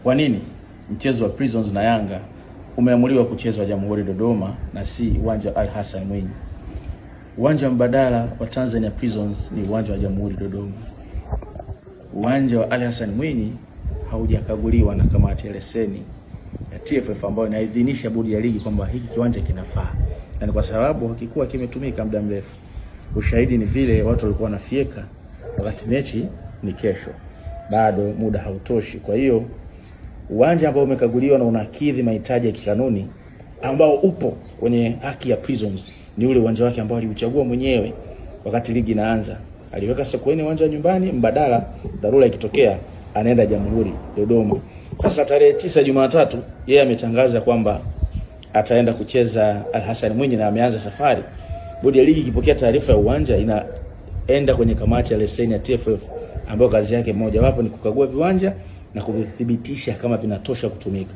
Kwa nini mchezo wa Prisons na Yanga umeamuliwa kuchezwa Jamhuri Dodoma na si uwanja wa Ali Hassan Mwinyi? Uwanja mbadala wa Tanzania Prisons ni uwanja wa Jamhuri Dodoma. Uwanja wa Ali Hassan Mwinyi haujakaguliwa na kamati ya leseni ya TFF ambayo inaidhinisha bodi ya ligi kwamba hiki kiwanja kinafaa. Na ni kwa sababu hakikuwa kimetumika muda mrefu. Ushahidi ni vile watu walikuwa wanafieka wakati mechi ni kesho. Bado muda hautoshi. Kwa hiyo uwanja ambao umekaguliwa na unakidhi mahitaji ya kikanuni ambao upo kwenye haki ya Prisons ni ule uwanja wake ambao aliuchagua mwenyewe wakati ligi inaanza. Aliweka Sokoine uwanja wa nyumbani mbadala, dharura ikitokea anaenda Jamhuri Dodoma. Sasa tarehe 9 Jumatatu yeye ametangaza kwamba ataenda kucheza Al Hassan Mwinyi na ameanza safari. Bodi ya ligi ikipokea taarifa ya uwanja inaenda kwenye kamati ya leseni ya TFF ambayo kazi yake moja wapo ni kukagua viwanja na kuvithibitisha kama vinatosha kutumika.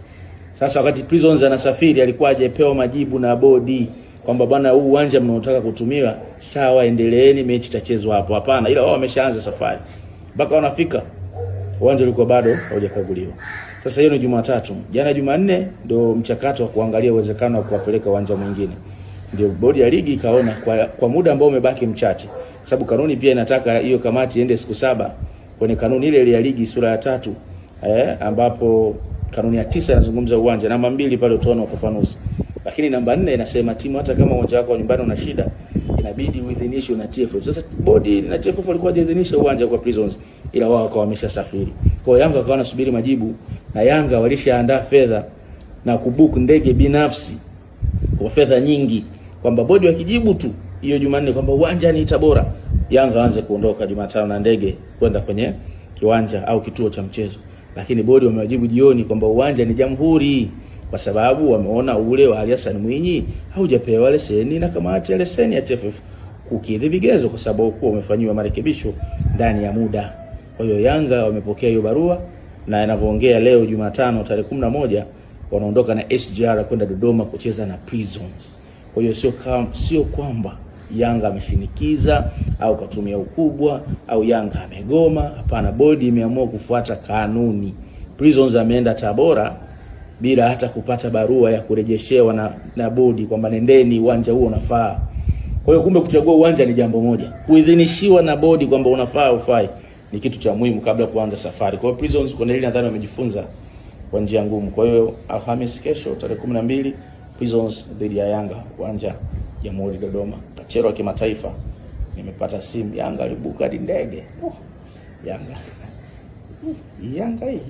Sasa wakati Prisons anasafiri alikuwa hajapewa majibu na bodi kwamba bwana, huu uwanja mnaotaka kutumiwa sawa, endeleeni, mechi itachezwa hapo. Hapana, ila wao wameshaanza safari. Mpaka wanafika uwanja ulikuwa bado haujakaguliwa. Sasa hiyo ni Jumatatu. Jana Jumanne ndio mchakato wa kuangalia uwezekano wa kuwapeleka uwanja mwingine. Ndio bodi ya ligi ikaona kwa muda ambao umebaki mchache. Sababu kanuni pia inataka hiyo kamati iende siku 7 kwenye kanuni ile ya ligi sura ya 3 ambapo kanuni ya 9 inazungumza uwanja, namba 2 pale utaona ufafanuzi. Lakini namba 4 inasema timu hata kama uwanja wako nyumbani una shida inabidi uidhinishwe na TFF. Sasa bodi na TFF walikuwa hawajaidhinisha uwanja kwa Prisons, ila wao wakawa wameshasafiri. Kwa hiyo Yanga wakawa nasubiri majibu, na Yanga walishaandaa fedha na kubook ndege binafsi kwa fedha nyingi, kwamba bodi wakijibu tu hiyo Jumanne kwamba uwanja ni Tabora, Yanga waanze kuondoka Jumatano na ndege kwenda kwenye kiwanja au kituo cha mchezo. Lakini bodi wamewajibu jioni kwamba uwanja ni Jamhuri, kwa sababu wameona ule wa Ali Hassan Mwinyi haujapewa leseni na kamati ya leseni ya TFF kukidhi vigezo, kwa sababu kwa umefanywa marekebisho ndani ya muda. Kwa hiyo Yanga wamepokea hiyo barua, na inavyoongea leo Jumatano tarehe 11 wanaondoka na SGR kwenda Dodoma kucheza na Prisons. Kwa hiyo sio kwamba Yanga ameshinikiza au katumia ukubwa au Yanga amegoma. Hapana, bodi imeamua kufuata kanuni. Prisons ameenda Tabora bila hata kupata barua ya kurejeshewa na bodi kwamba nendeni uwanja huo unafaa. Kwa hiyo kumbe kuchagua uwanja ni jambo moja, kuidhinishiwa na bodi kwamba unafaa ufai ni kitu cha muhimu kabla kuanza safari. Kwa hiyo Prisons kwa nini nadhani wamejifunza kwa njia ngumu. Kwa hiyo Alhamisi kesho tarehe 12 Prisons dhidi ya Yanga uwanja Jamhuri Dodoma. Kachero wa kimataifa. Nimepata simu Yanga alibuka ndege. Yanga hii.